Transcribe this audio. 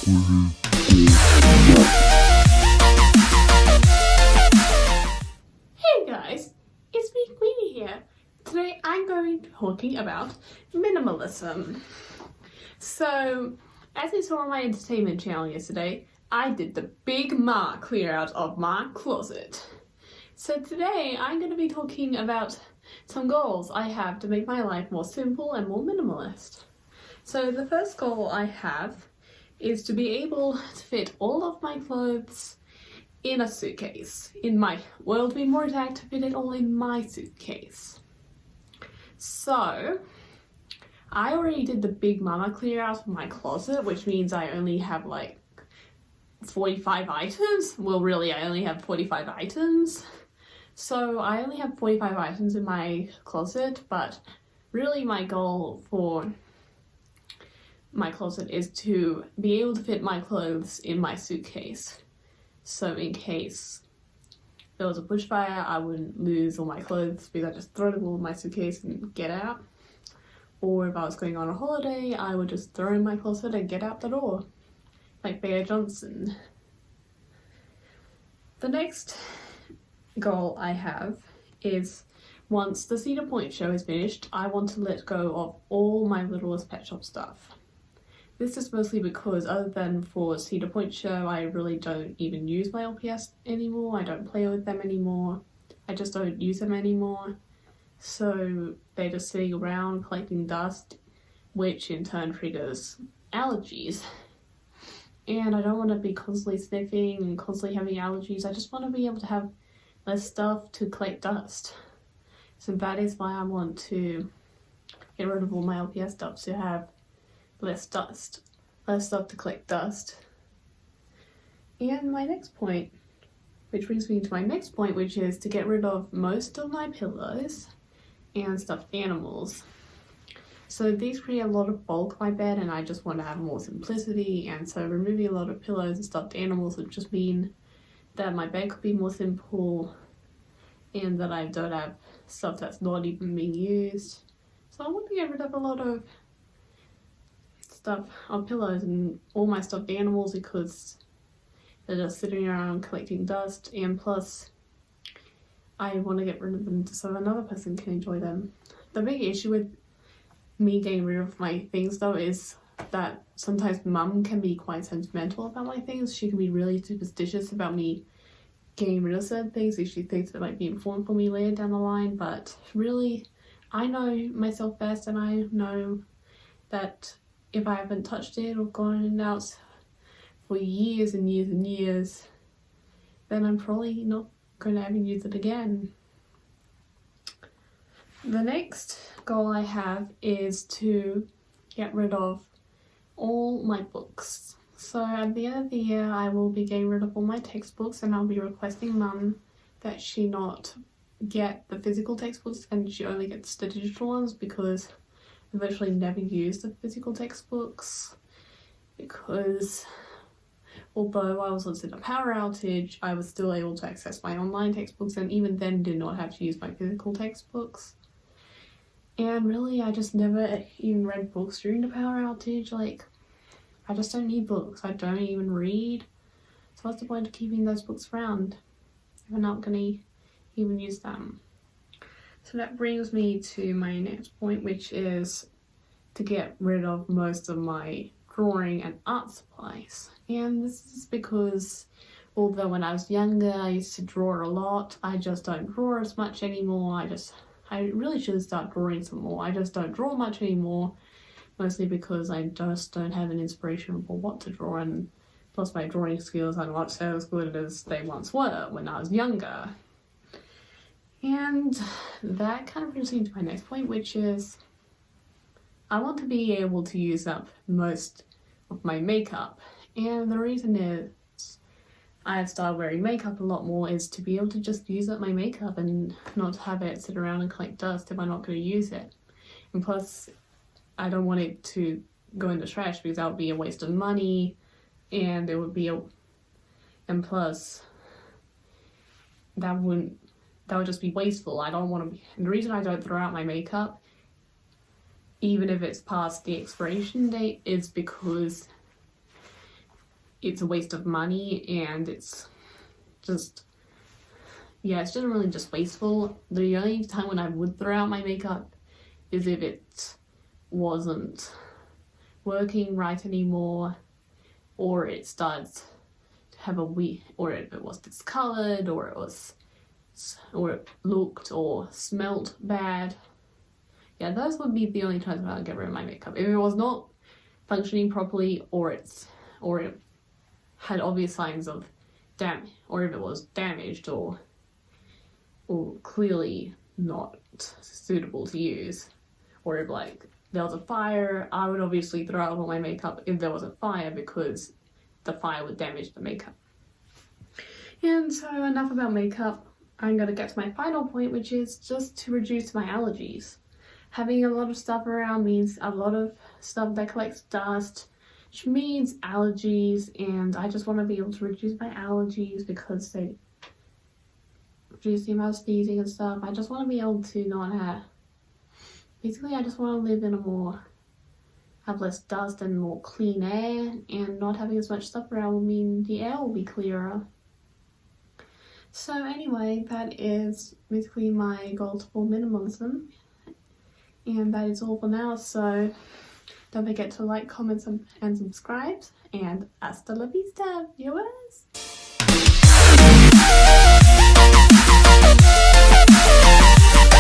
Hey guys, it's me Queenie here. Today I'm going to be talking about minimalism. So, as you saw on my entertainment channel yesterday, I did the big clear out of my closet. So today I'm going to be talking about some goals I have to make my life more simple and more minimalist. So the first goal I have is to be able to fit all of my clothes in a suitcase. In my world, to be more exact, to fit it all in my suitcase. So I already did the big mama clear out of my closet, which means I only have like 45 items. Well, really, I only have 45 items. So I only have 45 items in my closet, but really my goal for my closet is to be able to fit my clothes in my suitcase. So in case there was a bushfire, I wouldn't lose all my clothes because I just throw them all in my suitcase and get out. Or if I was going on a holiday, I would just throw in my closet and get out the door, like Bear Johnson. The next goal I have is, once the Cedar Point show is finished, I want to let go of all my Littlest Pet Shop stuff. This is mostly because, other than for Cedar Point show, I really don't even use my LPS anymore. I don't play with them anymore. I just don't use them anymore. So they're just sitting around collecting dust, which in turn triggers allergies. And I don't want to be constantly sniffing and constantly having allergies. I just want to be able to have less stuff to collect dust. So that is why I want to get rid of all my LPS stuff, to have less stuff to collect dust. And my next point, which brings me to my next point, which is to get rid of most of my pillows and stuffed animals. So these create a lot of bulk in my bed, and I just want to have more simplicity, and so removing a lot of pillows and stuffed animals would just mean that my bed could be more simple and that I don't have stuff that's not even being used. So I want to get rid of a lot of stuff on pillows and all my stuffed animals because they're just sitting around collecting dust, and plus I want to get rid of them so another person can enjoy them. The big issue with me getting rid of my things though is that sometimes Mum can be quite sentimental about my things. She can be really superstitious about me getting rid of certain things if she thinks it might be important for me later down the line, but really I know myself best, and I know that if I haven't touched it or gone in and out for years and years and years, then I'm probably not going to ever use it again. The next goal I have is to get rid of all my books. So at the end of the year, I will be getting rid of all my textbooks, and I'll be requesting Mum that she not get the physical textbooks and she only gets the digital ones, because I virtually never use the physical textbooks, because although I was in a power outage, I was still able to access my online textbooks, and even then did not have to use my physical textbooks. And really, I just never even read books during the power outage. Like, I just don't need books. I don't even read. So what's the point of keeping those books around if I'm not going to even use them? So that brings me to my next point, which is to get rid of most of my drawing and art supplies. And this is because although when I was younger I used to draw a lot, I just don't draw as much anymore. I really should start drawing some more. I just don't draw much anymore, mostly because I just don't have an inspiration for what to draw, and plus my drawing skills are not so as good as they once were when I was younger. And that kind of brings me to my next point, which is I want to be able to use up most of my makeup. And the reason is I have started wearing makeup a lot more is to be able to just use up my makeup and not have it sit around and collect dust if I'm not going to use it. And plus, I don't want it to go in the trash because that would be a waste of money, and it would be and plus that would just be wasteful. I don't want to be, and the reason I don't throw out my makeup, even if it's past the expiration date, is because it's a waste of money, and it's just, yeah, it's generally just wasteful. The only time when I would throw out my makeup is if it wasn't working right anymore, or it starts to have a weird, or if it was discolored, or it looked or smelt bad. Yeah, those would be the only times when I would get rid of my makeup. If it was not functioning properly, or it had obvious signs of damage, or if it was damaged or clearly not suitable to use, or if like there was a fire, I would obviously throw out all my makeup if there was a fire, because the fire would damage the makeup. And so enough about makeup. I'm gonna get to my final point, which is just to reduce my allergies. Having a lot of stuff around means a lot of stuff that collects dust, which means allergies, and I just want to be able to reduce my allergies because they reduce the amount of sneezing and stuff. I just want to be able to not have, basically I just want to live in have less dust and more clean air, and not having as much stuff around will mean the air will be clearer. So anyway, that is basically my goal for minimalism. And that is all for now, so don't forget to like, comment, and subscribe, and hasta la vista, viewers!